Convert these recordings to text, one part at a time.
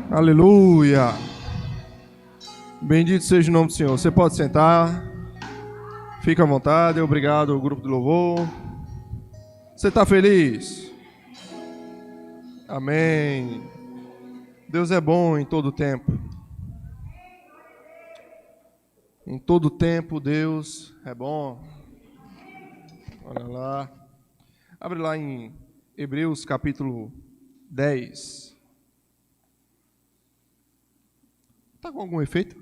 Aleluia! Bendito seja o nome do Senhor. Você pode sentar. Fica à vontade. Obrigado ao grupo de louvor. Você está feliz? Amém. Deus é bom em todo tempo. Em todo tempo, Deus é bom. Olha lá. Abre lá em Hebreus capítulo 10. Está com algum efeito?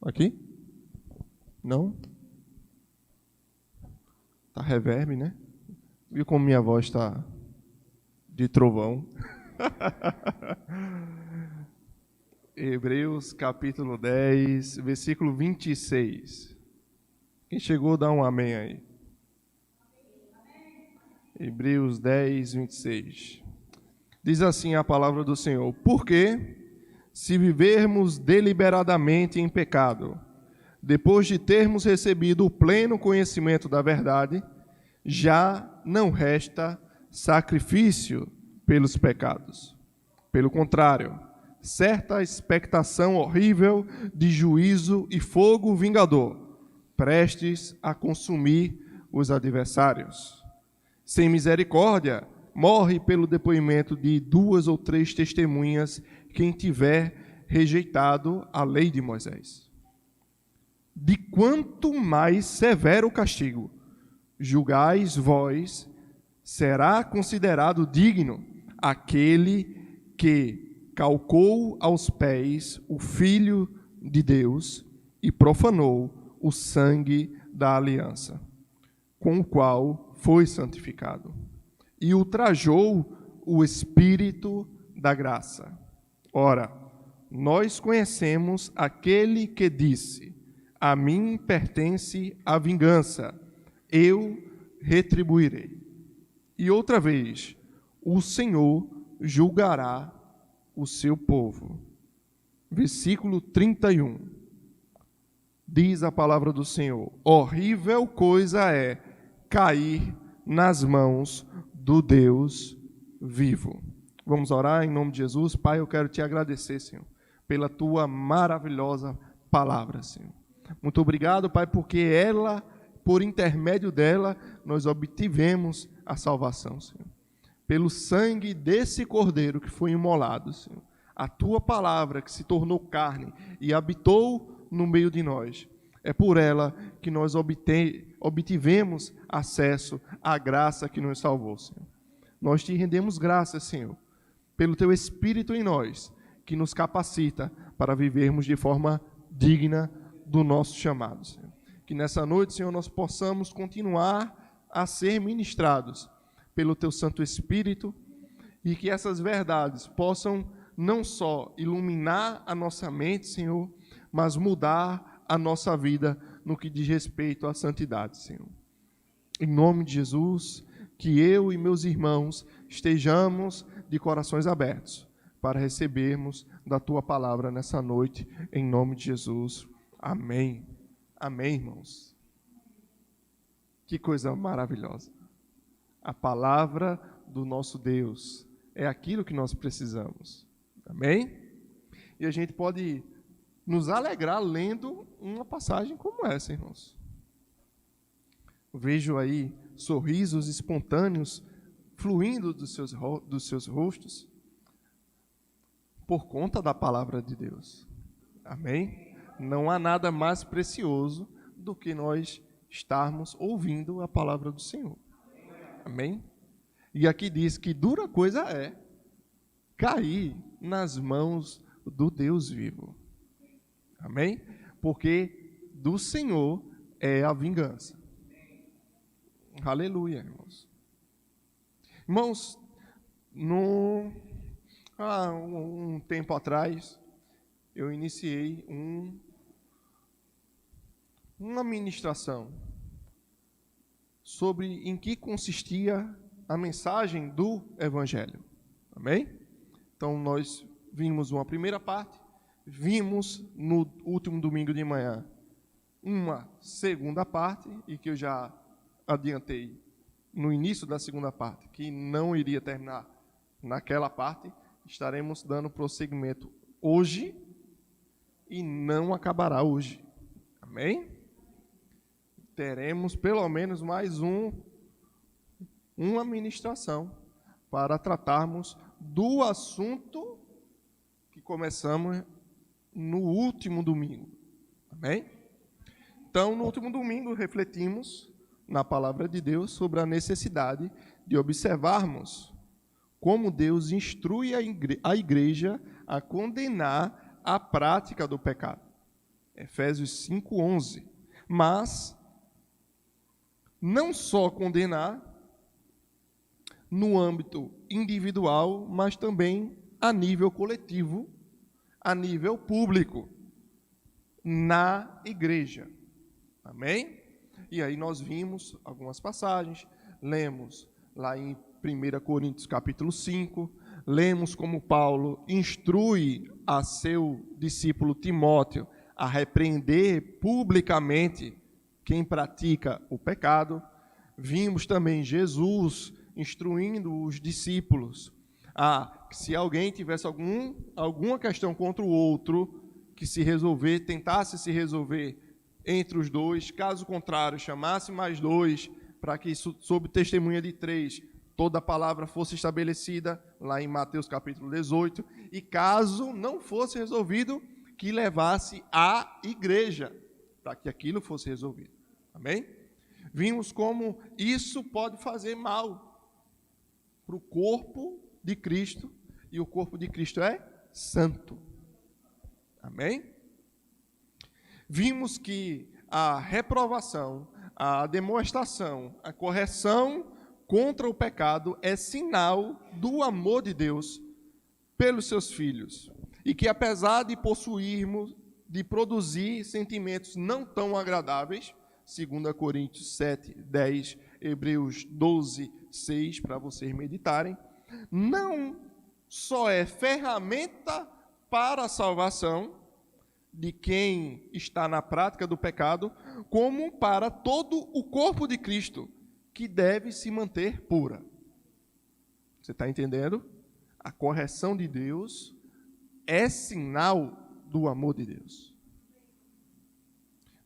Aqui? Não? Tá reverb, né? Viu como minha voz está de trovão? Hebreus capítulo 10, versículo 26. Quem chegou, dá um amém aí. Hebreus 10, 26. Diz assim a palavra do Senhor: porque, se vivermos deliberadamente em pecado, depois de termos recebido o pleno conhecimento da verdade, já não resta sacrifício pelos pecados. Pelo contrário, certa expectação horrível de juízo e fogo vingador, prestes a consumir os adversários. Sem misericórdia, morre pelo depoimento de 2 ou 3 testemunhas quem tiver rejeitado a lei de Moisés. De quanto mais severo o castigo, julgais vós, será considerado digno aquele que calcou aos pés o Filho de Deus e profanou o sangue da aliança, com o qual foi santificado, e ultrajou o Espírito da graça. Ora, nós conhecemos aquele que disse: a mim pertence a vingança, eu retribuirei. E outra vez, o Senhor julgará o seu povo. Versículo 31. Diz a palavra do Senhor: horrível coisa é cair nas mãos do Deus vivo. Vamos orar em nome de Jesus. Pai, eu quero te agradecer, Senhor, pela tua maravilhosa palavra, Senhor. Muito obrigado, Pai, porque ela, por intermédio dela, nós obtivemos a salvação, Senhor. Pelo sangue desse cordeiro que foi imolado, Senhor. A tua palavra que se tornou carne e habitou no meio de nós. É por ela que nós obtivemos acesso à graça que nos salvou, Senhor. Nós te rendemos graças, Senhor, pelo teu Espírito em nós, que nos capacita para vivermos de forma digna do nosso chamado, Senhor. Que nessa noite, Senhor, nós possamos continuar a ser ministrados pelo teu Santo Espírito e que essas verdades possam não só iluminar a nossa mente, Senhor, mas mudar a nossa vida no que diz respeito à santidade, Senhor. Em nome de Jesus, que eu e meus irmãos estejamos de corações abertos para recebermos da tua palavra nessa noite, em nome de Jesus. Amém. Amém, irmãos. Que coisa maravilhosa. A palavra do nosso Deus é aquilo que nós precisamos. Amém? E a gente pode nos alegrar lendo uma passagem como essa, irmãos. Vejo aí sorrisos espontâneos fluindo dos seus rostos por conta da palavra de Deus. Amém? Não há nada mais precioso do que nós estarmos ouvindo a palavra do Senhor. Amém? E aqui diz que dura coisa é cair nas mãos do Deus vivo. Amém? Porque do Senhor é a vingança. Aleluia, irmãos. Irmãos, há um tempo atrás, eu iniciei uma ministração sobre em que consistia a mensagem do Evangelho. Amém? Então, nós vimos uma primeira parte, vimos no último domingo de manhã uma segunda parte, e que eu já adiantei no início da segunda parte, que não iria terminar naquela parte, estaremos dando prosseguimento hoje e não acabará hoje. Amém? Teremos pelo menos mais uma ministração para tratarmos do assunto que começamos no último domingo. Amém? Então, no último domingo, refletimos na palavra de Deus sobre a necessidade de observarmos como Deus instrui a igreja a condenar a prática do pecado. Efésios 5:11. Mas não só condenar no âmbito individual, mas também a nível coletivo, a nível público, na igreja. Amém? E aí nós vimos algumas passagens, lemos lá em 1 Coríntios capítulo 5, lemos como Paulo instrui a seu discípulo Timóteo a repreender publicamente quem pratica o pecado. Vimos também Jesus instruindo os discípulos a, se alguém tivesse alguma questão contra o outro, que se resolver, tentasse se resolver entre os dois, caso contrário, chamasse mais dois, para que, sob testemunha de 3, toda a palavra fosse estabelecida, lá em Mateus capítulo 18, e caso não fosse resolvido, que levasse à igreja, para que aquilo fosse resolvido. Amém? Vimos como isso pode fazer mal para o corpo de Cristo, e o corpo de Cristo é santo. Amém? Vimos que a reprovação, a demonstração, a correção contra o pecado é sinal do amor de Deus pelos seus filhos. E que apesar de possuirmos, de produzir sentimentos não tão agradáveis, 2 Coríntios 7, 10, Hebreus 12, 6, para vocês meditarem, não só é ferramenta para a salvação de quem está na prática do pecado, como para todo o corpo de Cristo, que deve se manter pura. Você está entendendo? A correção de Deus é sinal do amor de Deus.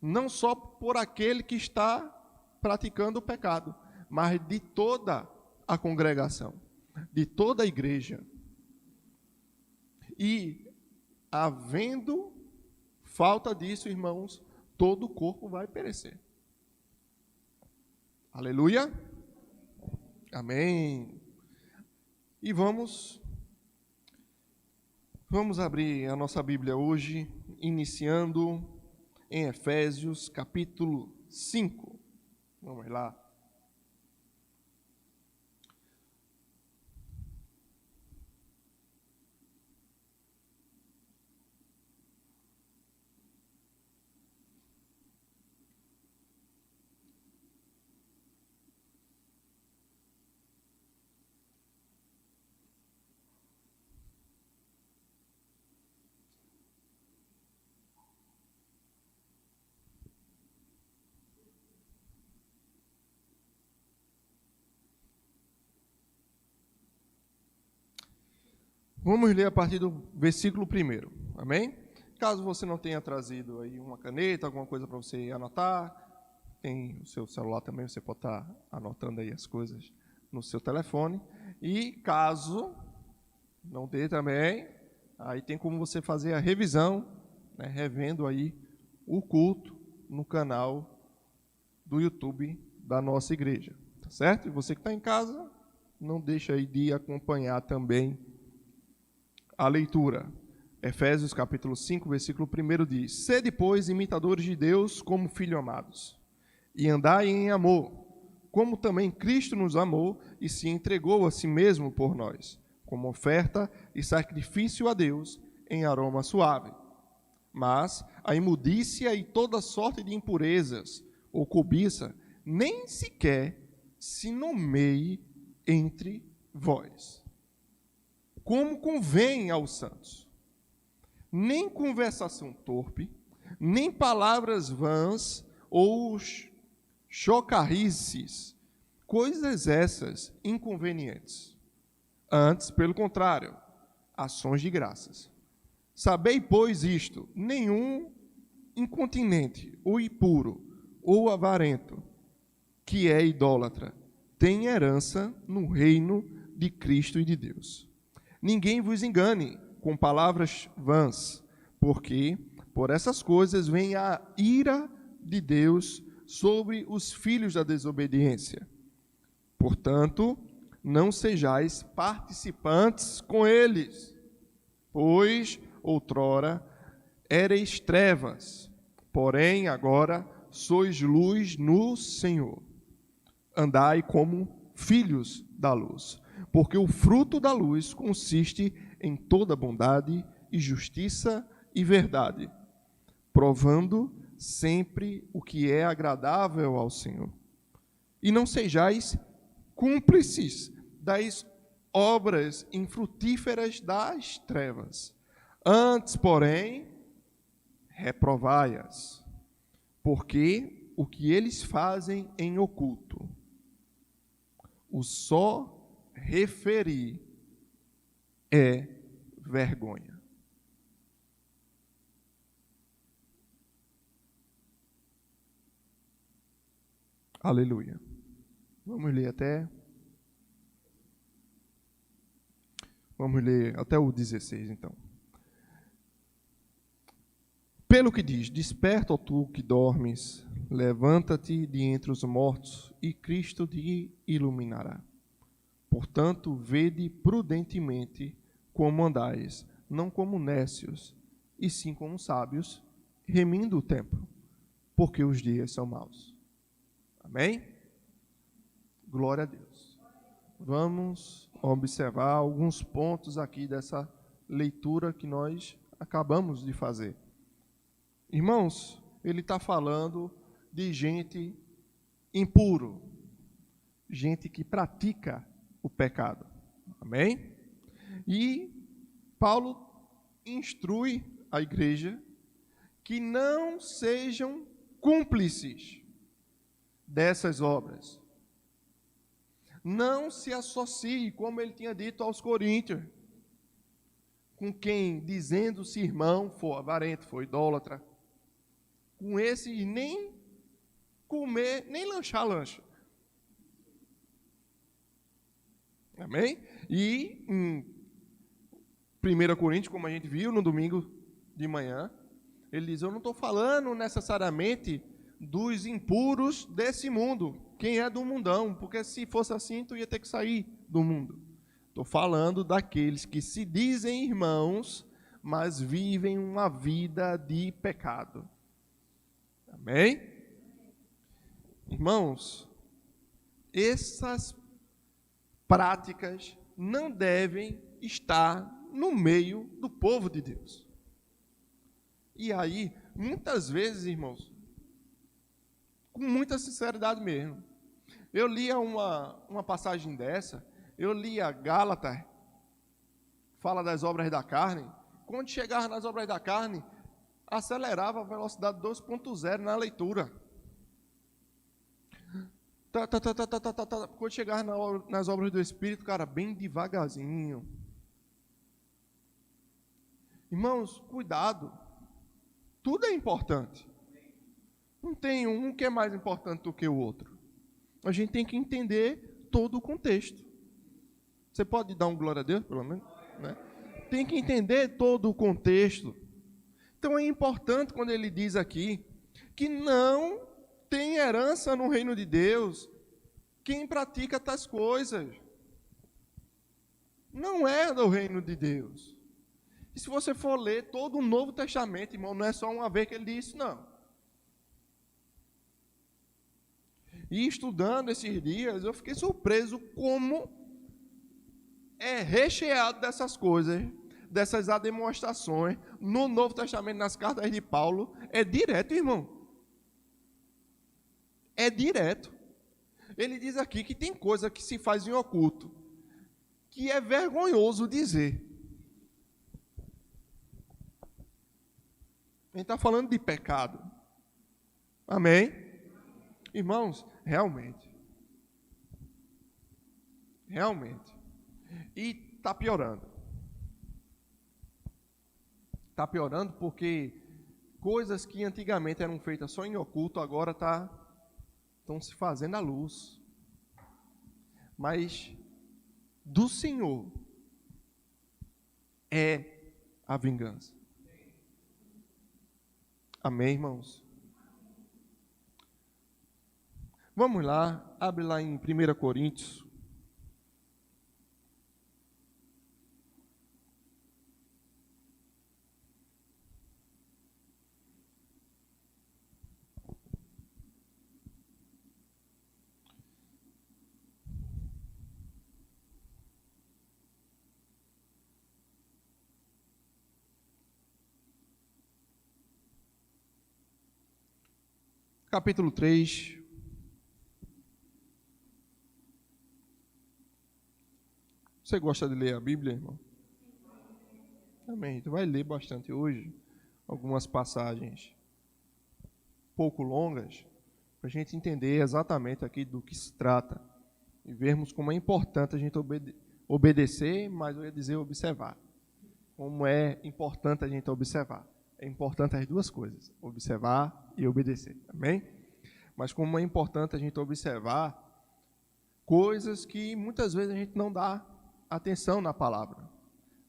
Não só por aquele que está praticando o pecado, mas de toda a congregação, de toda a igreja. E, havendo falta disso, irmãos, todo o corpo vai perecer. Aleluia? Amém. E vamos abrir a nossa Bíblia hoje, iniciando em Efésios capítulo 5. Vamos lá. Vamos ler a partir do versículo 1, amém? Caso você não tenha trazido aí uma caneta, alguma coisa para você anotar, tem o seu celular também, você pode estar anotando aí as coisas no seu telefone. E caso não dê também, aí tem como você fazer a revisão, né, revendo aí o culto no canal do YouTube da nossa igreja, tá certo? E você que está em casa, não deixa aí de acompanhar também a leitura. Efésios capítulo 5, versículo 1 diz: Sede, pois, imitadores de Deus como filhos amados, e andai em amor, como também Cristo nos amou e se entregou a si mesmo por nós, como oferta e sacrifício a Deus em aroma suave. Mas a imundícia e toda sorte de impurezas ou cobiça nem sequer se nomeie entre vós, como convém aos santos. Nem conversação torpe, nem palavras vãs ou chocarrices, coisas essas inconvenientes. Antes, pelo contrário, ações de graças. Sabei, pois, isto: nenhum incontinente, ou impuro, ou avarento, que é idólatra, tem herança no reino de Cristo e de Deus. Ninguém vos engane com palavras vãs, porque por essas coisas vem a ira de Deus sobre os filhos da desobediência. Portanto, não sejais participantes com eles, pois outrora ereis trevas, porém agora sois luz no Senhor. Andai como filhos da luz, porque o fruto da luz consiste em toda bondade e justiça e verdade, provando sempre o que é agradável ao Senhor. E não sejais cúmplices das obras infrutíferas das trevas. Antes, porém, reprovai-as, porque o que eles fazem em oculto, o só referir é vergonha. Aleluia. Vamos ler até o 16, então. Pelo que diz: desperta, ó tu que dormes, levanta-te de entre os mortos, e Cristo te iluminará. Portanto, vede prudentemente como andais, não como nécios, e sim como sábios, remindo o tempo, porque os dias são maus. Amém? Glória a Deus. Vamos observar alguns pontos aqui dessa leitura que nós acabamos de fazer. Irmãos, ele está falando de gente impuro, gente que pratica o pecado. Amém? E Paulo instrui a igreja que não sejam cúmplices dessas obras. Não se associe, como ele tinha dito aos coríntios, com quem, dizendo-se irmão, for avarento, for idólatra, com esse nem comer, nem lanchar lancha. Amém? E em 1 Coríntios, como a gente viu no domingo de manhã, ele diz: eu não estou falando necessariamente dos impuros desse mundo, quem é do mundão, porque se fosse assim, tu ia ter que sair do mundo. Estou falando daqueles que se dizem irmãos, mas vivem uma vida de pecado. Amém? Irmãos, essas práticas não devem estar no meio do povo de Deus. E aí, muitas vezes, irmãos, com muita sinceridade mesmo, eu lia uma passagem dessa, eu lia Gálatas, fala das obras da carne. Quando chegava nas obras da carne, acelerava a velocidade 2.0 na leitura. Quando chegava nas obras do Espírito, cara, bem devagarzinho. Irmãos, cuidado. Tudo é importante. Não tem um que é mais importante do que o outro. A gente tem que entender todo o contexto. Você pode dar um glória a Deus, pelo menos? Né? Tem que entender todo o contexto. Então é importante quando ele diz aqui que não tem herança no reino de Deus quem pratica tais coisas. Não é do reino de Deus. E se você for ler todo o Novo Testamento, irmão, não é só uma vez que ele diz isso, não. E estudando esses dias, eu fiquei surpreso como é recheado dessas coisas, dessas demonstrações no Novo Testamento, nas cartas de Paulo. É direto, irmão. É direto. Ele diz aqui que tem coisa que se faz em oculto, que é vergonhoso dizer. A gente está falando de pecado. Amém? Irmãos, realmente. E está piorando. Está piorando porque coisas que antigamente eram feitas só em oculto, agora estão se fazendo à luz. Mas do Senhor é a vingança. Amém, irmãos? Vamos lá, abre lá em 1 Coríntios. Capítulo 3. Você gosta de ler a Bíblia, irmão? Amém. Tu vai ler bastante hoje, algumas passagens pouco longas, para a gente entender exatamente aqui do que se trata e vermos como é importante a gente obedecer, mas eu ia dizer observar. Como é importante a gente observar. É importante as duas coisas, observar e obedecer, amém? Mas como é importante a gente observar coisas que muitas vezes a gente não dá atenção na palavra,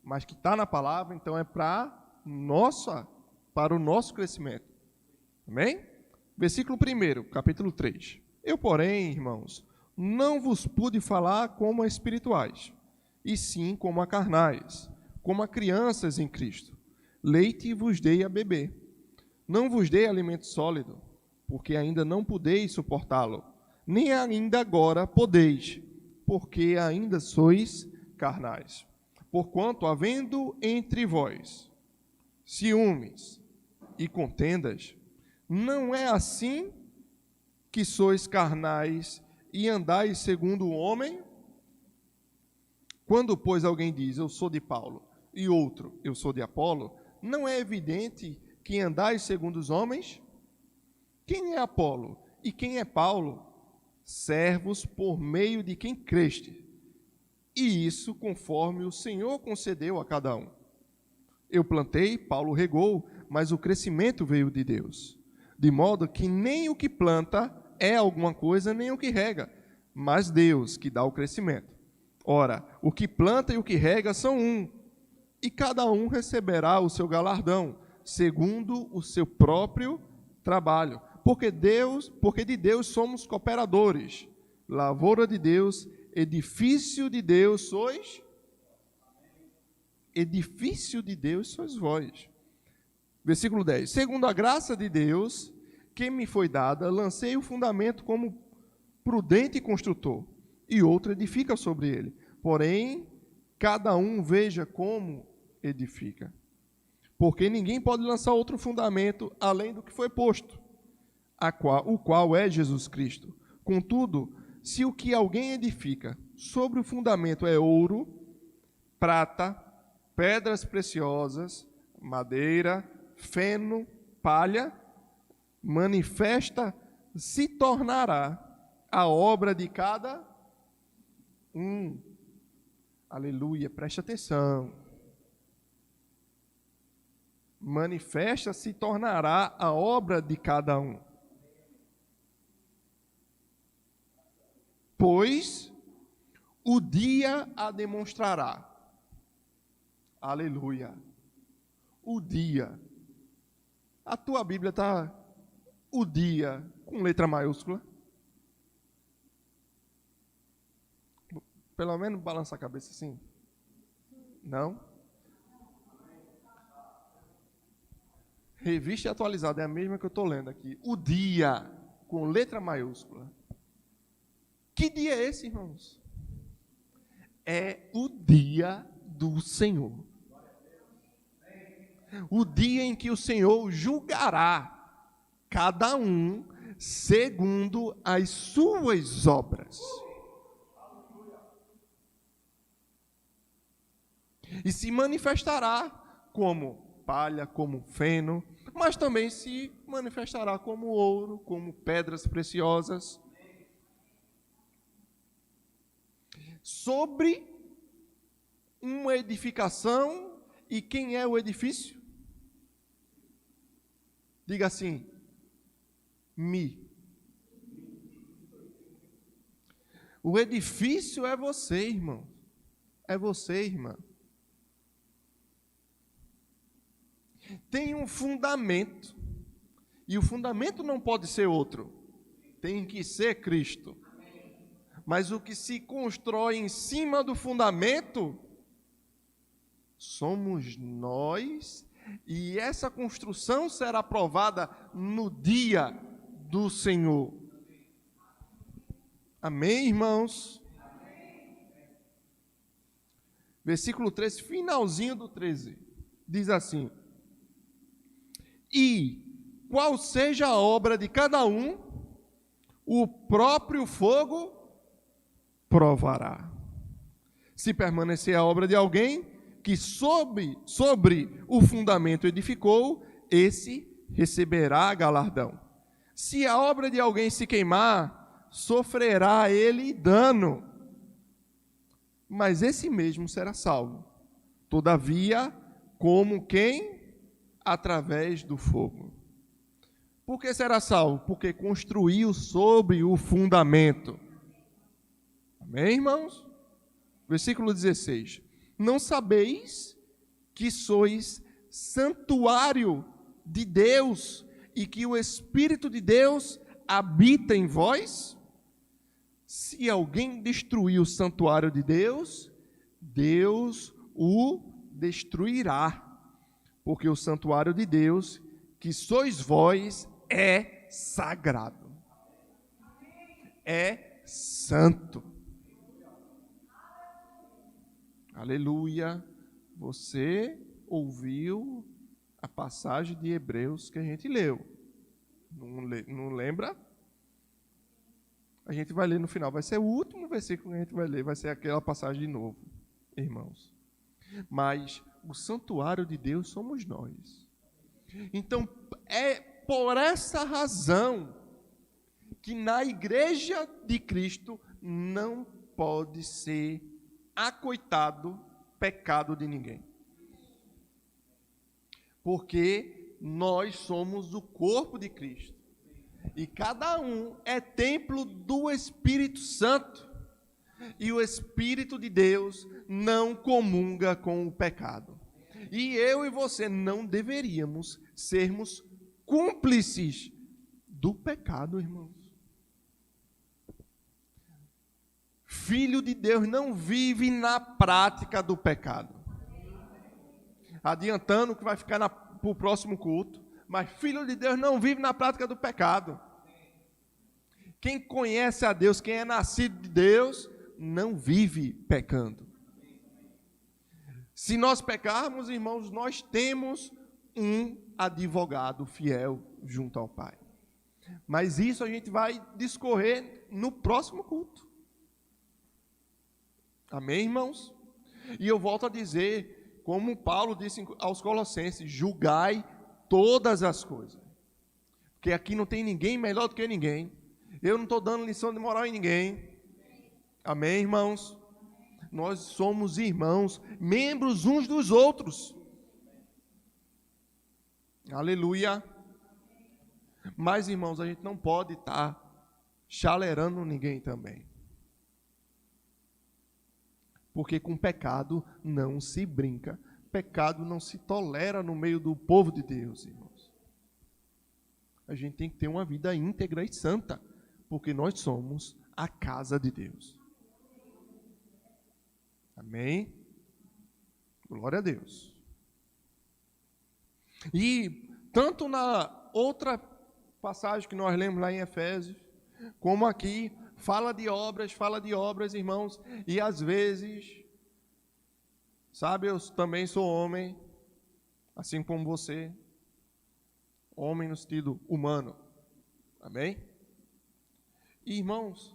mas que está na palavra, então é para o nosso crescimento, amém? Versículo 1, capítulo 3. Eu, porém, irmãos, não vos pude falar como a espirituais, e sim como a carnais, como a crianças em Cristo. Leite vos dei a beber. Não vos dei alimento sólido, porque ainda não podeis suportá-lo, nem ainda agora podeis, porque ainda sois carnais. Porquanto, havendo entre vós ciúmes e contendas, não é assim que sois carnais e andais segundo o homem? Quando, pois, alguém diz, eu sou de Paulo, e outro, eu sou de Apolo, não é evidente que andais segundo os homens? Quem é Apolo e quem é Paulo? Servos por meio de quem creste, e isso conforme o Senhor concedeu a cada um. Eu plantei, Paulo regou, mas o crescimento veio de Deus. De modo que nem o que planta é alguma coisa, nem o que rega, mas Deus que dá o crescimento. Ora, o que planta e o que rega são um, e cada um receberá o seu galardão, segundo o seu próprio trabalho. Porque de Deus somos cooperadores, lavoura de Deus, edifício de Deus sois. Edifício de Deus sois vós. Versículo 10. Segundo a graça de Deus, que me foi dada, lancei o fundamento como prudente construtor, e outro edifica sobre ele. Porém, cada um veja como edifica. Porque ninguém pode lançar outro fundamento além do que foi posto, o qual é Jesus Cristo. Contudo, se o que alguém edifica sobre o fundamento é ouro, prata, pedras preciosas, madeira, feno, palha, manifesta se tornará a obra de cada um. Aleluia, preste atenção. Manifesta se tornará a obra de cada um. Pois o dia a demonstrará. Aleluia. O dia. A tua Bíblia está o dia com letra maiúscula? Pelo menos balança a cabeça assim. Não? Revista atualizada é a mesma que eu estou lendo aqui. O dia com letra maiúscula. Que dia é esse, irmãos? É o dia do Senhor. O dia em que o Senhor julgará cada um segundo as suas obras. E se manifestará como palha, como feno, mas também se manifestará como ouro, como pedras preciosas. Sobre uma edificação, e quem é o edifício? Diga assim, me. O edifício é você, irmão. É você, irmã. Tem um fundamento. E o fundamento não pode ser outro. Tem que ser Cristo. Mas o que se constrói em cima do fundamento somos nós, e essa construção será provada no dia do Senhor. Amém, irmãos? Versículo 13, finalzinho do 13, diz assim: e qual seja a obra de cada um, o próprio fogo provará. Se permanecer a obra de alguém que sobre o fundamento edificou, esse receberá galardão. Se a obra de alguém se queimar, sofrerá ele dano, mas esse mesmo será salvo. Todavia, como quem? Através do fogo. Por que será salvo? Porque construiu sobre o fundamento. Amém, irmãos? Versículo 16. Não sabeis que sois santuário de Deus e que o Espírito de Deus habita em vós? Se alguém destruir o santuário de Deus, Deus o destruirá. Porque o santuário de Deus, que sois vós, é sagrado. É santo. Aleluia. Você ouviu a passagem de Hebreus que a gente leu. Não lembra? A gente vai ler no final. Vai ser o último versículo que a gente vai ler. Vai ser aquela passagem de novo, irmãos. Mas o santuário de Deus somos nós. Então, é por essa razão que na igreja de Cristo não pode ser acoitado pecado de ninguém. Porque nós somos o corpo de Cristo. E cada um é templo do Espírito Santo. E o Espírito de Deus não comunga com o pecado. E eu e você não deveríamos sermos cúmplices do pecado, irmãos. Filho de Deus não vive na prática do pecado. Adiantando que vai ficar para o próximo culto. Mas filho de Deus não vive na prática do pecado. Quem conhece a Deus, quem é nascido de Deus, não vive pecando. Se nós pecarmos, irmãos, nós temos um advogado fiel junto ao Pai. Mas isso a gente vai discorrer no próximo culto. Amém, irmãos? E eu volto a dizer, como Paulo disse aos Colossenses, julgai todas as coisas. Porque aqui não tem ninguém melhor do que ninguém. Eu não estou dando lição de moral em ninguém. Amém, irmãos? Nós somos irmãos, membros uns dos outros. Aleluia. Mas, irmãos, a gente não pode estar chalerando ninguém também. Porque com pecado não se brinca. Pecado não se tolera no meio do povo de Deus, irmãos. A gente tem que ter uma vida íntegra e santa, porque nós somos a casa de Deus. Amém? Glória a Deus. E tanto na outra passagem que nós lemos lá em Efésios, como aqui, fala de obras, irmãos, e às vezes, sabe, eu também sou homem, assim como você, homem no sentido humano, amém? E, irmãos,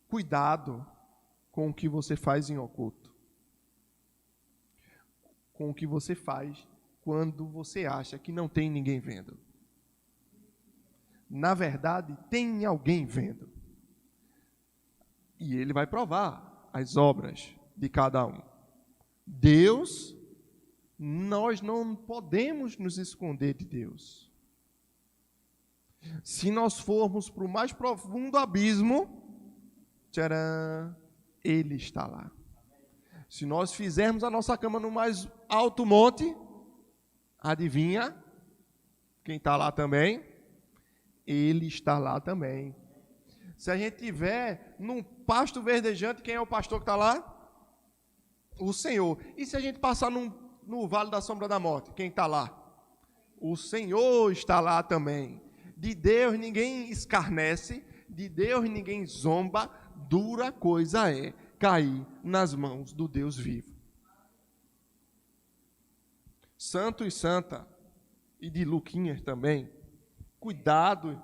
cuidado com o que você faz em oculto, com o que você faz quando você acha que não tem ninguém vendo. Na verdade, tem alguém vendo. E ele vai provar as obras de cada um. Deus Nós não podemos nos esconder de Deus. Se nós formos para o mais profundo abismo, tcharam, Ele está lá. Se nós fizermos a nossa cama no mais alto monte, adivinha? Quem está lá também? Ele está lá também. Se a gente tiver num pasto verdejante, quem é o pastor que está lá? O Senhor. E se a gente passar no vale da sombra da morte, quem está lá? O Senhor está lá também. De Deus ninguém escarnece, de Deus ninguém zomba, dura coisa é cair nas mãos do Deus vivo. Santo e santa, e de Luquinhas também, cuidado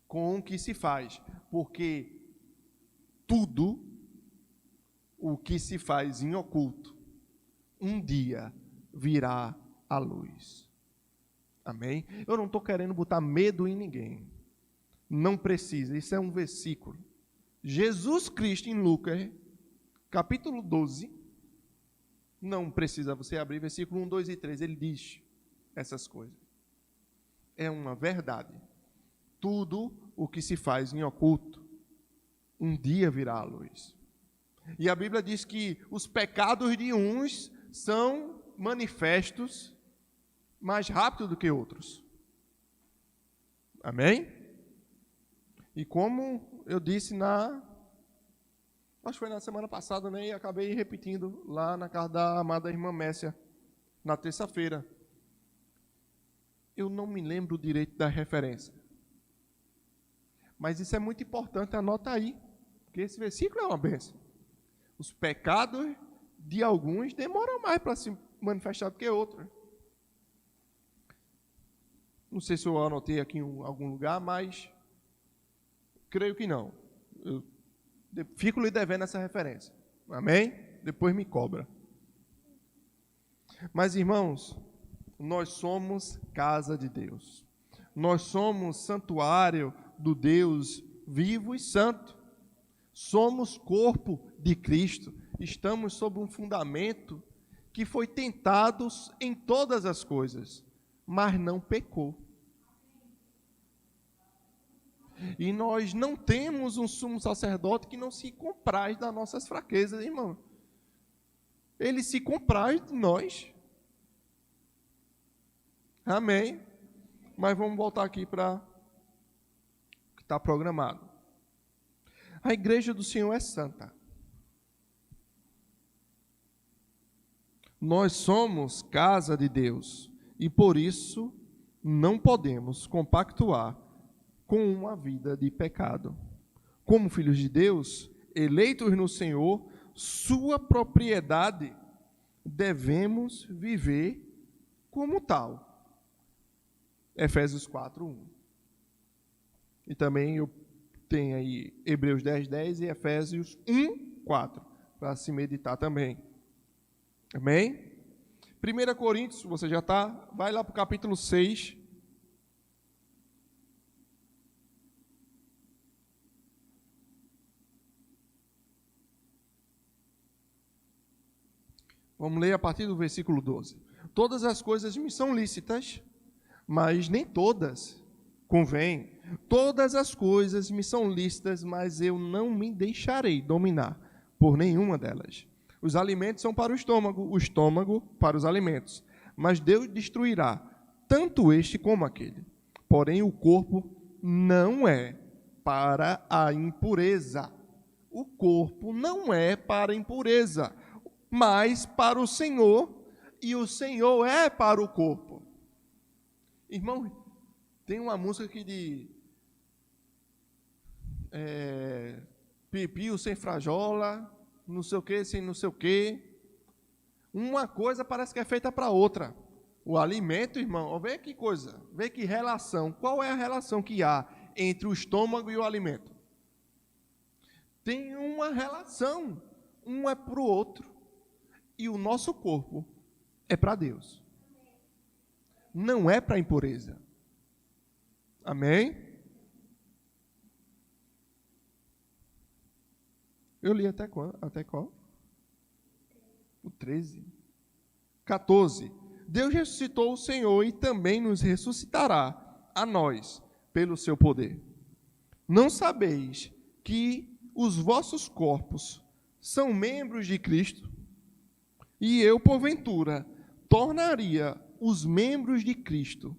com o que se faz, porque tudo o que se faz em oculto, um dia virá à luz. Amém? Eu não estou querendo botar medo em ninguém. Não precisa, isso é um versículo. Jesus Cristo em Lucas, capítulo 12, não precisa você abrir, versículo 1, 2 e 3, ele diz essas coisas. É uma verdade. Tudo o que se faz em oculto, um dia virá à luz. E a Bíblia diz que os pecados de uns são manifestos mais rápido do que outros. Amém? E como eu disse acho que foi na semana passada, né? E acabei repetindo lá na casa da amada irmã Messia, na terça-feira. Eu não me lembro direito da referência. Mas isso é muito importante, anota aí. Porque esse versículo é uma bênção. Os pecados de alguns demoram mais para se manifestar do que outros. Não sei se eu anotei aqui em algum lugar, mas creio que não. Eu fico lhe devendo essa referência. Amém? Depois me cobra. Mas, irmãos, nós somos casa de Deus. Nós somos santuário do Deus vivo e santo. Somos corpo de Cristo. Estamos sob um fundamento que foi tentado em todas as coisas, mas não pecou. E nós não temos um sumo sacerdote que não se compraz das nossas fraquezas, irmão. Ele se compraz de nós. Amém. Mas vamos voltar aqui para o que está programado. A igreja do Senhor é santa. Nós somos casa de Deus e por isso não podemos compactuar com uma vida de pecado. Como filhos de Deus, eleitos no Senhor, sua propriedade, devemos viver como tal. Efésios 4:1. E também eu tenho aí Hebreus 10:10 e Efésios 1:4 para se meditar também. Amém? 1 Coríntios, você já está, vai lá para o capítulo 6. Vamos ler a partir do versículo 12. Todas as coisas me são lícitas, mas nem todas convêm. Todas as coisas me são lícitas, mas eu não me deixarei dominar por nenhuma delas. Os alimentos são para o estômago para os alimentos, mas Deus destruirá tanto este como aquele. Porém, o corpo não é para a impureza. O corpo não é para a impureza, mas para o Senhor, e o Senhor é para o corpo. Irmão, tem uma música que diz pipio sem frajola, não sei o que, sem não sei o que. Uma coisa parece que é feita para outra. O alimento, irmão, vê que coisa, vê que relação. Qual é a relação que há entre o estômago e o alimento? Tem uma relação. Um é para o outro. E o nosso corpo é para Deus. Não é para a impureza. Amém? Eu li até qual? O 13. 14. Deus ressuscitou o Senhor e também nos ressuscitará a nós pelo seu poder. Não sabeis que os vossos corpos são membros de Cristo? E eu, porventura, tomaria os membros de Cristo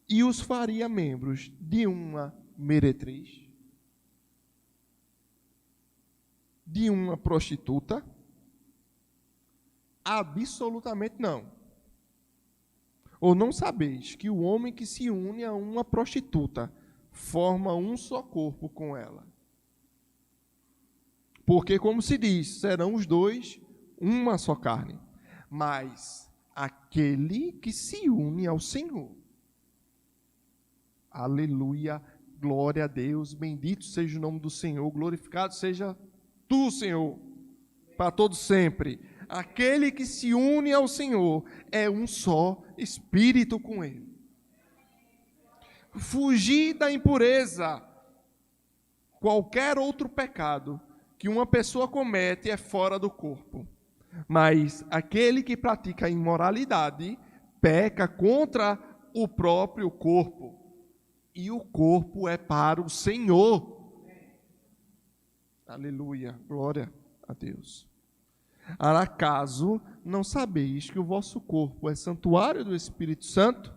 e os faria membros de uma meretriz, de uma prostituta? Absolutamente não. Ou não sabeis que o homem que se une a uma prostituta forma um só corpo com ela? Porque, como se diz, serão os dois uma só carne. Mas aquele que se une ao Senhor, aleluia, glória a Deus, bendito seja o nome do Senhor, glorificado seja tu, Senhor, para todos sempre. Aquele que se une ao Senhor é um só espírito com Ele. Fugir da impureza. Qualquer outro pecado que uma pessoa comete é fora do corpo. Mas aquele que pratica a imoralidade peca contra o próprio corpo. E o corpo é para o Senhor. Aleluia, glória a Deus. Acaso não sabeis que o vosso corpo é santuário do Espírito Santo,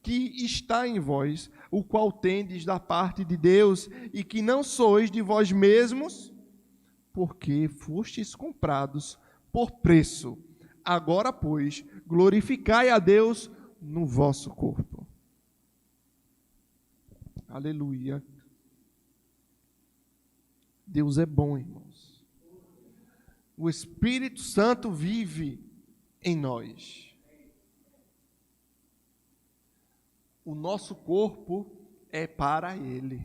que está em vós, o qual tendes da parte de Deus, e que não sois de vós mesmos, porque fostes comprados por preço. Agora, pois, glorificai a Deus no vosso corpo. Aleluia. Deus é bom, irmãos. O Espírito Santo vive em nós. O nosso corpo é para Ele.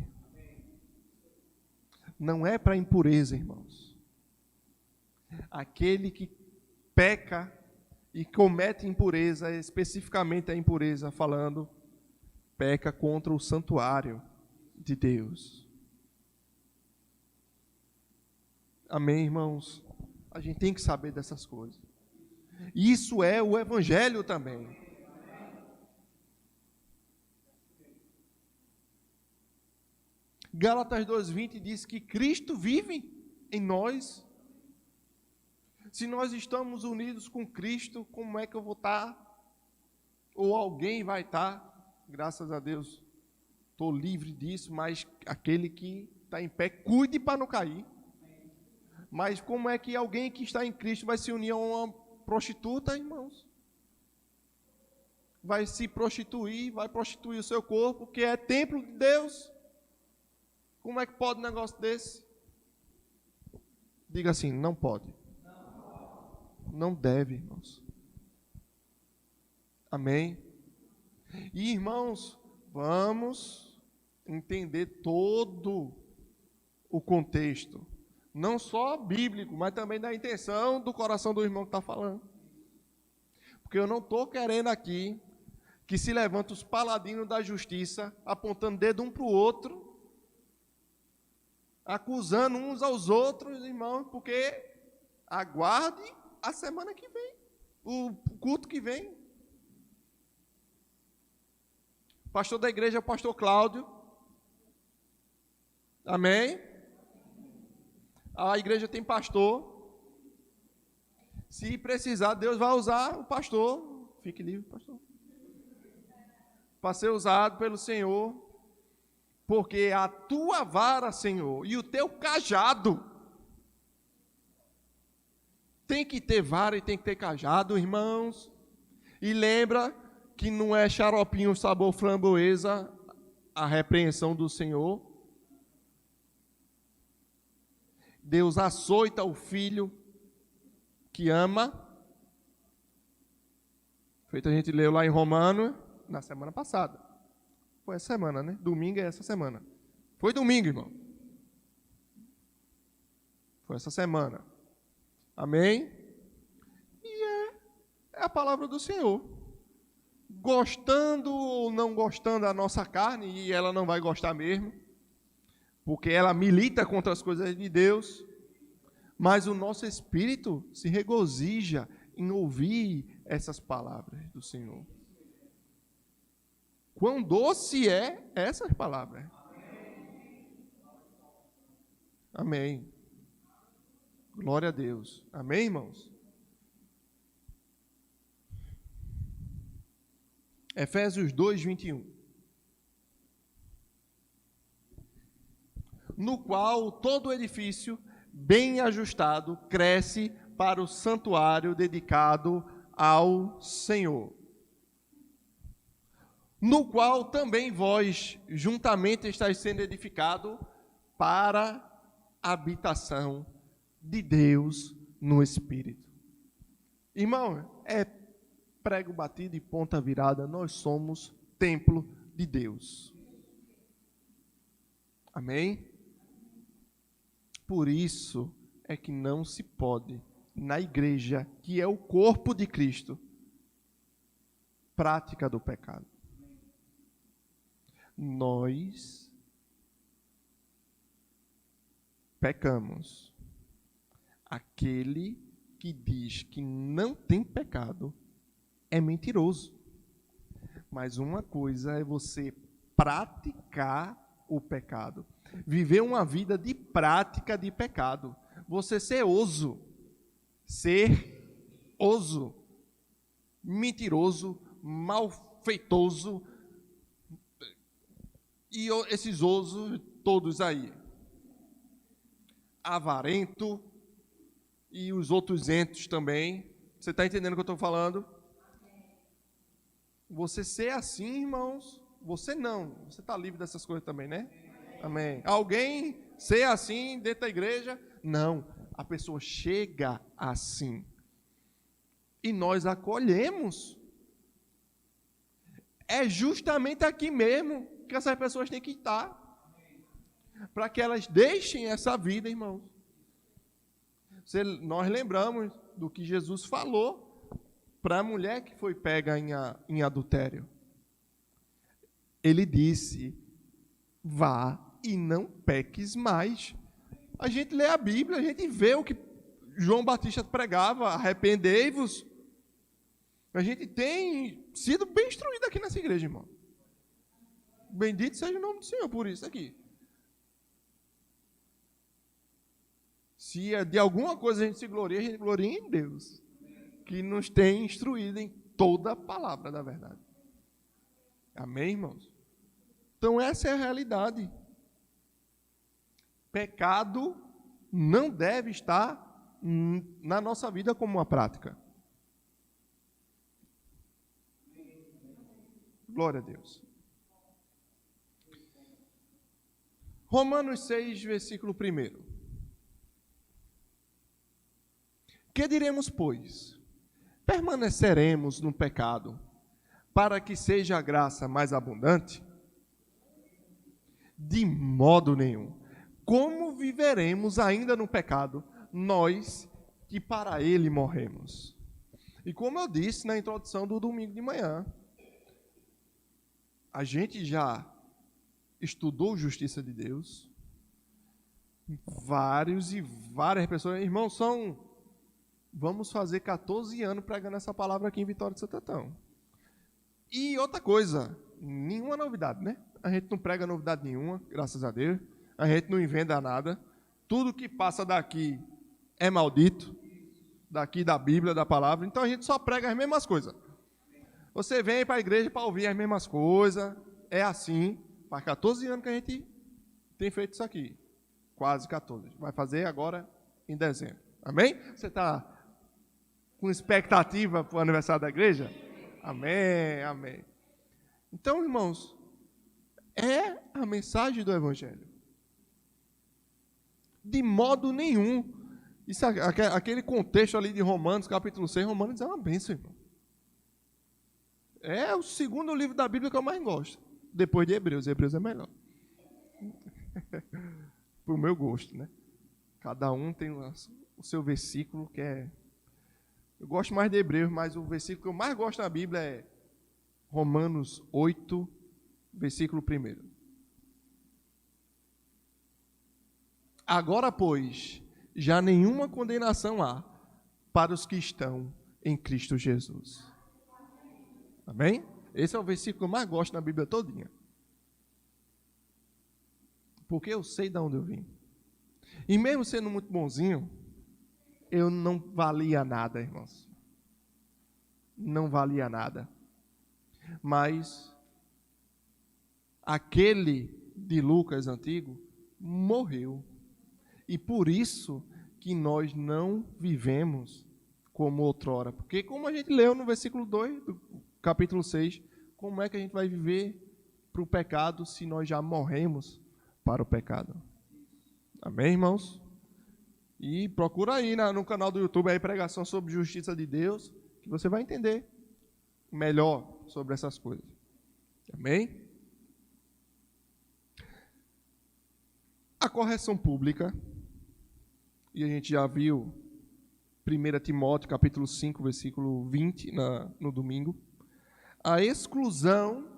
Não é para impureza, irmãos. Aquele que peca e comete impureza, especificamente a impureza falando, peca contra o santuário de Deus. Amém, irmãos? A gente tem que saber dessas coisas. Isso é o Evangelho também. Gálatas 2:20 diz que Cristo vive em nós. Se nós estamos unidos com Cristo, como é que eu vou estar? Ou alguém vai estar? Graças a Deus, estou livre disso, mas aquele que está em pé, cuide para não cair. Mas como é que alguém que está em Cristo vai se unir a uma prostituta, irmãos? Vai se prostituir, vai prostituir o seu corpo, que é templo de Deus. Como é que pode um negócio desse? Diga assim, não pode. Não deve, irmãos. Amém? E, irmãos, vamos entender todo o contexto. Não só bíblico, mas também da intenção do coração do irmão que está falando. Porque eu não estou querendo aqui que se levante os paladinos da justiça, apontando dedo um para o outro, acusando uns aos outros, irmãos, porque aguarde a semana que vem, o culto que vem. O pastor da igreja é o pastor Cláudio. Amém? A igreja tem pastor. Se precisar, Deus vai usar o pastor. Fique livre, pastor. Para ser usado pelo Senhor. Porque a tua vara, Senhor, e o teu cajado. Tem que ter vara e tem que ter cajado, irmãos. E lembra que não é xaropinho sabor framboesa a repreensão do Senhor. Deus açoita o filho que ama. Feito a gente leu lá em Romanos, na semana passada. Foi essa semana, né? Domingo é essa semana. Foi domingo, irmão. Foi essa semana. Amém? E é a palavra do Senhor. Gostando ou não gostando da nossa carne, e ela não vai gostar mesmo, porque ela milita contra as coisas de Deus, mas o nosso espírito se regozija em ouvir essas palavras do Senhor. Quão doce é essas palavras. Amém. Glória a Deus. Amém, irmãos? Efésios 2, 21. No qual todo o edifício, bem ajustado, cresce para o santuário dedicado ao Senhor. No qual também vós, juntamente, estáis sendo edificado para a habitação de Deus no Espírito. Irmão, é prego batido e ponta virada, nós somos templo de Deus. Amém? Por isso é que não se pode, na igreja, que é o corpo de Cristo, prática do pecado. Nós pecamos. Aquele que diz que não tem pecado é mentiroso. Mas uma coisa é você praticar o pecado. Viver uma vida de prática de pecado. Você ser oso. Ser oso. Mentiroso, malfeitoso. E esses osos todos aí. Avarento. E os outros entos também. Você está entendendo o que eu estou falando? Você ser assim, irmãos, você não. Você está livre dessas coisas também, né? Amém. Alguém ser assim dentro da igreja? Não. A pessoa chega assim. E nós acolhemos. É justamente aqui mesmo que essas pessoas têm que estar. Para que elas deixem essa vida, irmãos. Nós lembramos do que Jesus falou para a mulher que foi pega em adultério. Ele disse, vá e não peques mais. A gente lê a Bíblia, a gente vê o que João Batista pregava, arrependei-vos. A gente tem sido bem instruído aqui nessa igreja, irmão. Bendito seja o nome do Senhor por isso aqui. Se de alguma coisa a gente gloria em Deus, que nos tem instruído em toda a palavra da verdade. Amém, irmãos? Então essa é a realidade. Pecado não deve estar na nossa vida como uma prática. Glória a Deus. Romanos 6, versículo 1. Que diremos, pois? Permaneceremos no pecado, para que seja a graça mais abundante? De modo nenhum. Como viveremos ainda no pecado, nós que para ele morremos? E como eu disse na introdução do domingo de manhã, a gente já estudou justiça de Deus, várias pessoas, irmãos, vamos fazer 14 anos pregando essa palavra aqui em Vitória de Santo Antão. E outra coisa, nenhuma novidade, né? A gente não prega novidade nenhuma, graças a Deus. A gente não inventa nada. Tudo que passa daqui é maldito. Daqui da Bíblia, da palavra. Então a gente só prega as mesmas coisas. Você vem para a igreja para ouvir as mesmas coisas. É assim. Faz 14 anos que a gente tem feito isso aqui. Quase 14. Vai fazer agora em dezembro. Amém? Você está com expectativa para o aniversário da igreja? Amém, amém. Então, irmãos, é a mensagem do Evangelho. De modo nenhum. Isso, aquele contexto ali de Romanos, capítulo 6, Romanos é uma bênção, irmão. É o segundo livro da Bíblia que eu mais gosto. Depois de Hebreus. Hebreus é melhor. Por meu gosto, né? Cada um tem o seu versículo que é... Eu gosto mais de Hebreus, mas o versículo que eu mais gosto na Bíblia é Romanos 8, versículo 1. Agora, pois, já nenhuma condenação há para os que estão em Cristo Jesus. Amém? Esse é o versículo que eu mais gosto na Bíblia todinha. Porque eu sei de onde eu vim. E mesmo sendo muito bonzinho, eu não valia nada, irmãos. Não valia nada. Mas aquele de Lucas antigo morreu. E por isso que nós não vivemos como outrora. Porque como a gente leu no versículo 2 do capítulo 6, como é que a gente vai viver para o pecado se nós já morremos para o pecado? Amém, irmãos? E procura aí no canal do YouTube aí pregação sobre justiça de Deus, que você vai entender melhor sobre essas coisas. Amém? A correção pública, e a gente já viu 1 Timóteo capítulo 5, versículo 20 no domingo, a exclusão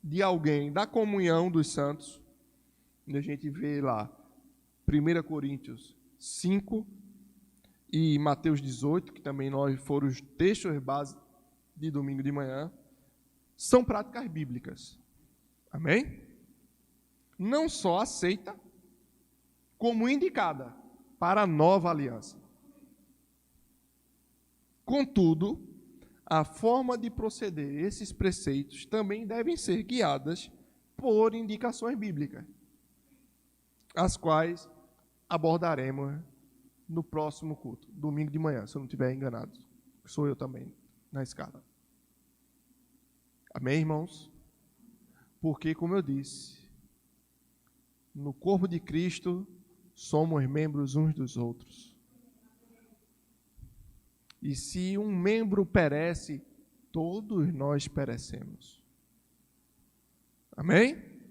de alguém da comunhão dos santos, e a gente vê lá 1 Coríntios 5 e Mateus 18, que também foram os textos base de domingo de manhã, são práticas bíblicas. Amém? Não só aceita, como indicada para a nova aliança. Contudo, a forma de proceder esses preceitos também devem ser guiadas por indicações bíblicas, as quais abordaremos no próximo culto, domingo de manhã, se eu não estiver enganado. Sou eu também na escala. Amém, irmãos? Porque, como eu disse, no corpo de Cristo somos membros uns dos outros. E se um membro perece, todos nós perecemos. Amém?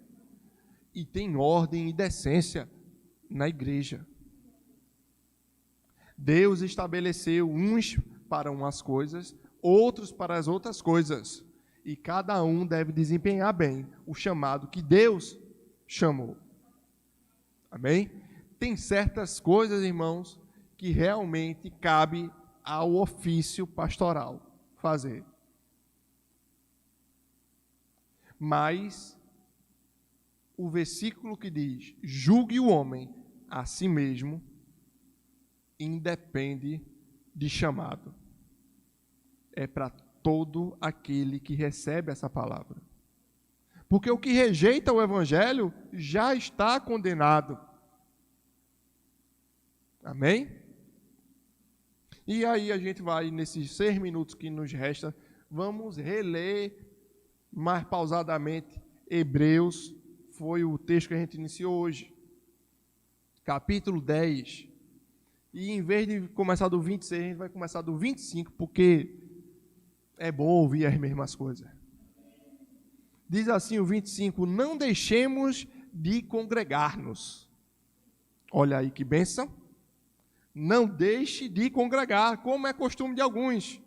E tem ordem e decência na igreja. Deus estabeleceu uns para umas coisas, outros para as outras coisas. E cada um deve desempenhar bem o chamado que Deus chamou. Amém? Tem certas coisas, irmãos, que realmente cabe ao ofício pastoral fazer. Mas o versículo que diz, julgue o homem a si mesmo, independe de chamado. É para todo aquele que recebe essa palavra. Porque o que rejeita o evangelho já está condenado. Amém? E aí a gente vai, nesses 6 minutos que nos resta, vamos reler mais pausadamente Hebreus, foi o texto que a gente iniciou hoje. Capítulo 10. E em vez de começar do 26, a gente vai começar do 25, porque é bom ouvir as mesmas coisas. Diz assim o 25, não deixemos de congregar-nos. Olha aí que bênção. Não deixe de congregar, como é costume de alguns.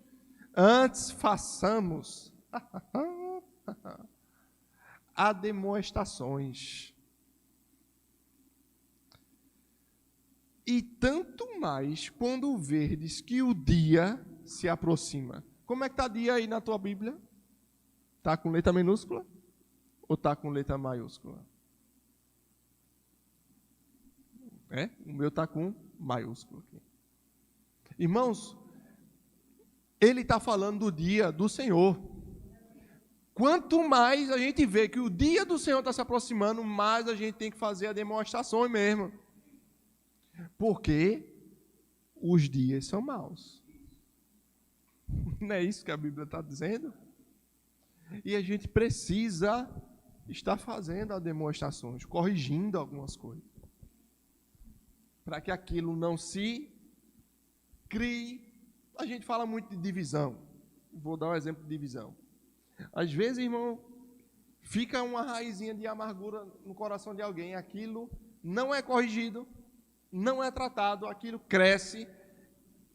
Antes façamos admoestações. E tanto mais quando verdes que o dia se aproxima. Como é que está dia aí na tua Bíblia? Está com letra minúscula? Ou está com letra maiúscula? O meu está com maiúsculo aqui. Irmãos, ele está falando do dia do Senhor. Quanto mais a gente vê que o dia do Senhor está se aproximando, mais a gente tem que fazer a demonstração mesmo. Porque os dias são maus. Não é isso que a Bíblia está dizendo? E a gente precisa estar fazendo as demonstrações, corrigindo algumas coisas. Para que aquilo não se crie. A gente fala muito de divisão. Vou dar um exemplo de divisão. Às vezes, irmão, fica uma raizinha de amargura no coração de alguém. Aquilo não é corrigido, não é tratado, aquilo cresce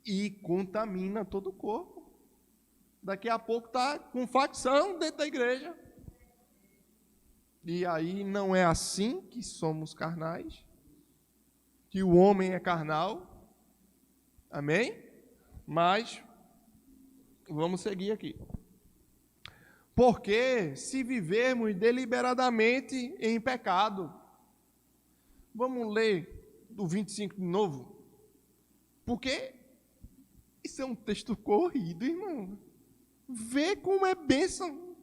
e contamina todo o corpo. Daqui a pouco está com facção dentro da igreja. E aí não é assim que somos carnais, que o homem é carnal. Amém? Mas, vamos seguir aqui. Porque se vivermos deliberadamente em pecado, vamos ler do 25 de novo, porque isso é um texto corrido, irmão. Vê como é bênção.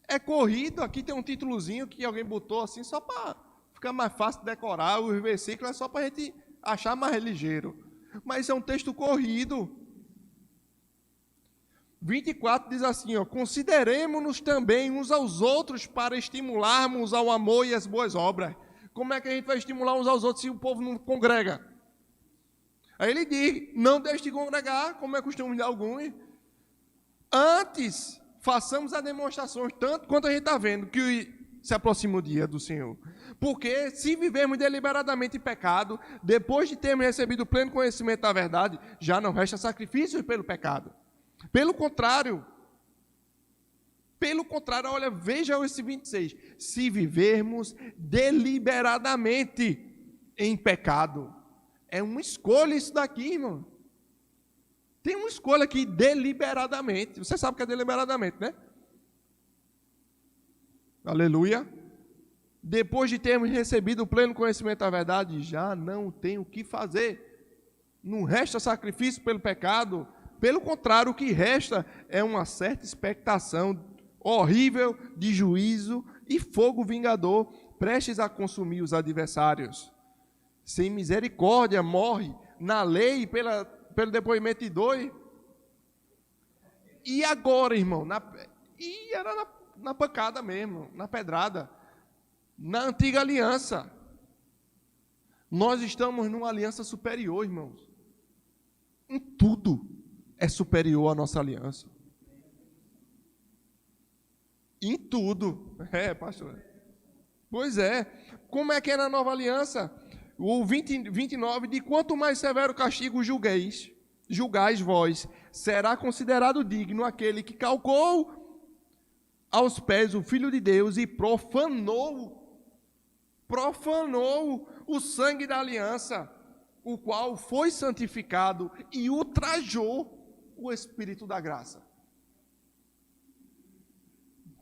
É corrido, aqui tem um títulozinho que alguém botou assim, só para ficar mais fácil de decorar, os versículos é só para a gente achar mais ligeiro. Mas é um texto corrido. 24 diz assim, ó, consideremos-nos também uns aos outros para estimularmos ao amor e às boas obras. Como é que a gente vai estimular uns aos outros se o povo não congrega? Aí ele diz, não deixe de congregar, como é costume de alguns. Antes, façamos as demonstrações, tanto quanto a gente está vendo, que se aproxima o dia do Senhor. Porque se vivermos deliberadamente em pecado, depois de termos recebido o pleno conhecimento da verdade, já não resta sacrifício pelo pecado. Pelo contrário, olha, veja esse 26. Se vivermos deliberadamente em pecado, é uma escolha isso daqui, irmão. Tem uma escolha aqui, deliberadamente. Você sabe o que é deliberadamente, né? Aleluia. Depois de termos recebido o pleno conhecimento da verdade, já não tem o que fazer. Não resta sacrifício pelo pecado. Pelo contrário, o que resta é uma certa expectação horrível de juízo e fogo vingador, prestes a consumir os adversários. Sem misericórdia, morre na lei pelo depoimento de dois. E agora, irmão? Era na pancada mesmo, na pedrada. Na antiga aliança. Nós estamos numa aliança superior, irmãos. Em tudo é superior à nossa aliança. Em tudo. É, pastor. Pois é. Como é que é na nova aliança? O 29, de quanto mais severo castigo julgais vós, será considerado digno aquele que calcou aos pés o Filho de Deus e profanou o sangue da aliança, o qual foi santificado e ultrajou o Espírito da graça.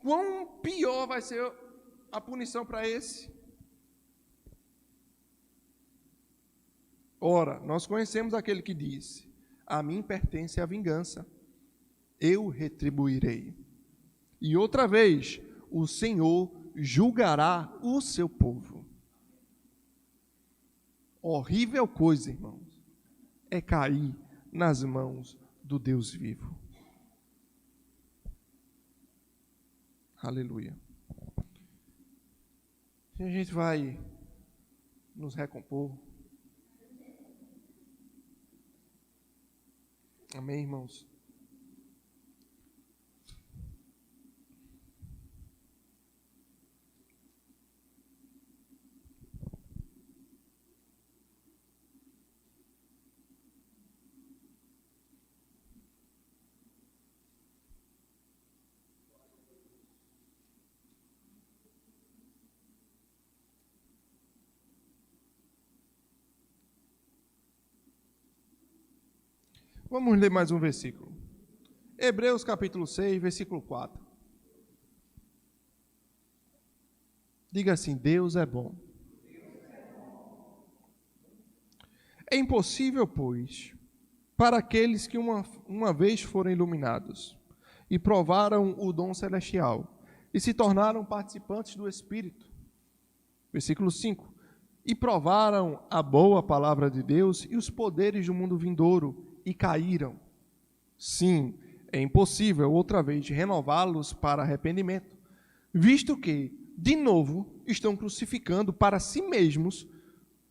Quão pior vai ser a punição para esse? Ora, nós conhecemos aquele que disse, a mim pertence a vingança, eu retribuirei. E outra vez, o Senhor julgará o seu povo. Horrível coisa, irmãos, é cair nas mãos do Deus vivo. Aleluia. E a gente vai nos recompor. Amém, irmãos? Vamos ler mais um versículo. Hebreus capítulo 6, versículo 4. Diga assim, Deus é bom. É impossível, pois, para aqueles que uma vez foram iluminados e provaram o dom celestial e se tornaram participantes do Espírito. Versículo 5. E provaram a boa palavra de Deus e os poderes do mundo vindouro e caíram. Sim, é impossível outra vez renová-los para arrependimento, visto que, de novo, estão crucificando para si mesmos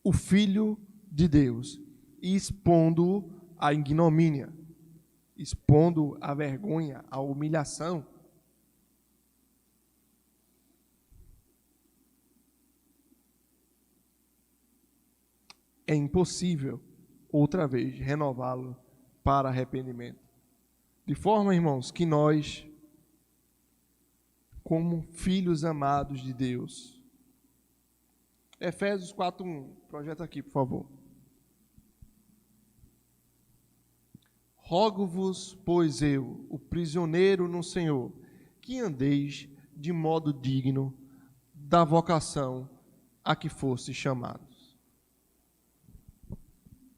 o Filho de Deus e expondo-o à ignomínia, expondo à vergonha, à humilhação. É impossível outra vez renová-lo para arrependimento. De forma, irmãos, que nós, como filhos amados de Deus, Efésios 4:1. Projeta aqui, por favor. Rogo-vos, pois eu, o prisioneiro no Senhor, que andeis de modo digno da vocação a que foste chamados.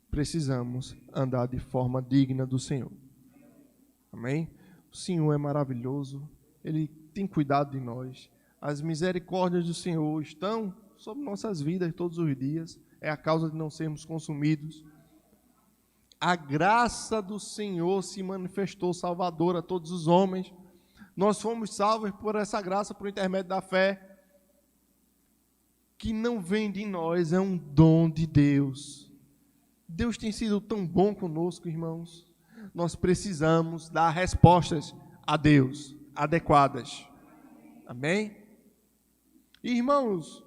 Precisamos andar de forma digna do Senhor. Amém? O Senhor é maravilhoso, Ele tem cuidado de nós. As misericórdias do Senhor estão sobre nossas vidas todos os dias. É a causa de não sermos consumidos. A graça do Senhor se manifestou salvadora a todos os homens. Nós fomos salvos por essa graça, por intermédio da fé, que não vem de nós, é um dom de Deus. Deus tem sido tão bom conosco, irmãos. Nós precisamos dar respostas a Deus, adequadas. Amém? Irmãos,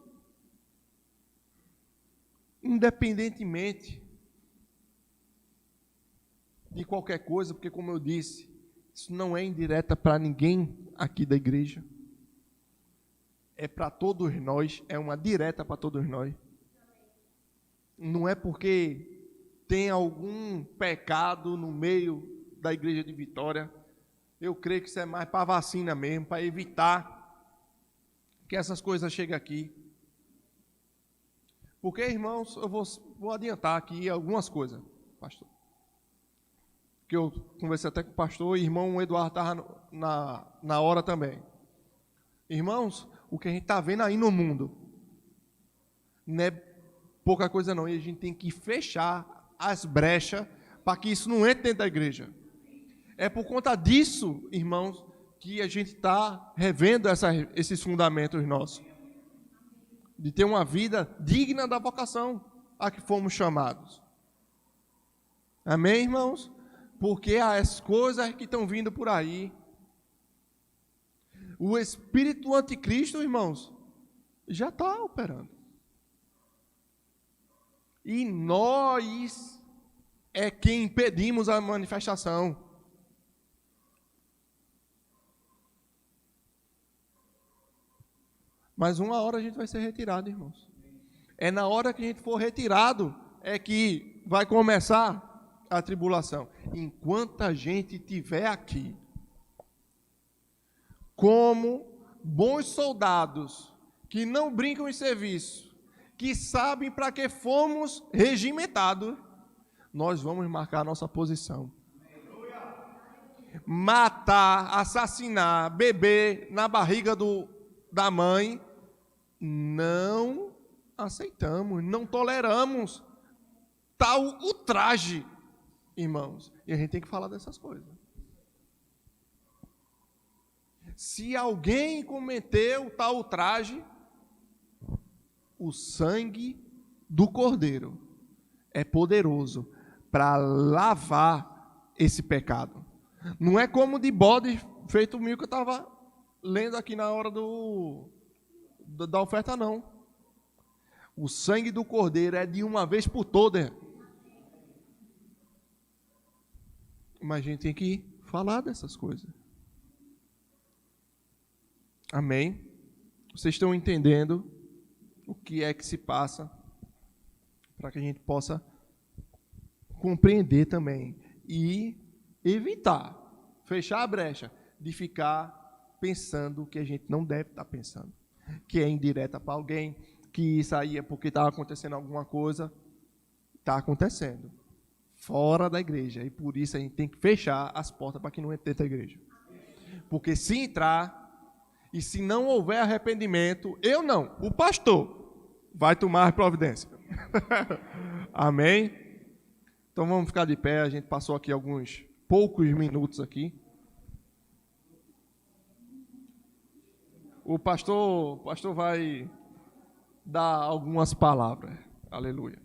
independentemente de qualquer coisa, porque como eu disse, isso não é indireta para ninguém aqui da igreja. É para todos nós, é uma direta para todos nós. Não é porque tem algum pecado no meio da igreja de Vitória. Eu creio que isso é mais para vacina mesmo, para evitar que essas coisas cheguem aqui. Porque, irmãos, eu vou adiantar aqui algumas coisas, pastor. Que eu conversei até com o pastor, e o irmão Eduardo estava na hora também. Irmãos, o que a gente está vendo aí no mundo não é pouca coisa não, e a gente tem que fechar as brechas para que isso não entre dentro da igreja. É por conta disso, irmãos, que a gente está revendo esses fundamentos nossos. De ter uma vida digna da vocação a que fomos chamados. Amém, irmãos? Porque as coisas que estão vindo por aí, o espírito anticristo, irmãos, já está operando. E nós é quem impedimos a manifestação. Mas uma hora a gente vai ser retirado, irmãos. É na hora que a gente for retirado é que vai começar a tribulação. Enquanto a gente estiver aqui, como bons soldados, que não brincam em serviço, que sabem para que fomos regimentados, nós vamos marcar a nossa posição. Matar, assassinar, beber na barriga da mãe, não aceitamos, não toleramos tal ultraje, irmãos. E a gente tem que falar dessas coisas. Se alguém cometeu tal ultraje, o sangue do Cordeiro é poderoso para lavar esse pecado. Não é como de bode feito o mil que eu estava lendo aqui na hora da oferta, não. O sangue do Cordeiro é de uma vez por todas. Mas a gente tem que falar dessas coisas. Amém? Vocês estão entendendo o que é que se passa, para que a gente possa compreender também e evitar, fechar a brecha de ficar pensando o que a gente não deve estar pensando, que é indireta para alguém, que isso aí é porque estava acontecendo alguma coisa. Está acontecendo fora da igreja, e por isso a gente tem que fechar as portas para que não entre dentro da igreja, porque se entrar e se não houver arrependimento, o pastor vai tomar providência. Amém? Então vamos ficar de pé, a gente passou aqui alguns poucos minutos aqui. O pastor vai dar algumas palavras. Aleluia.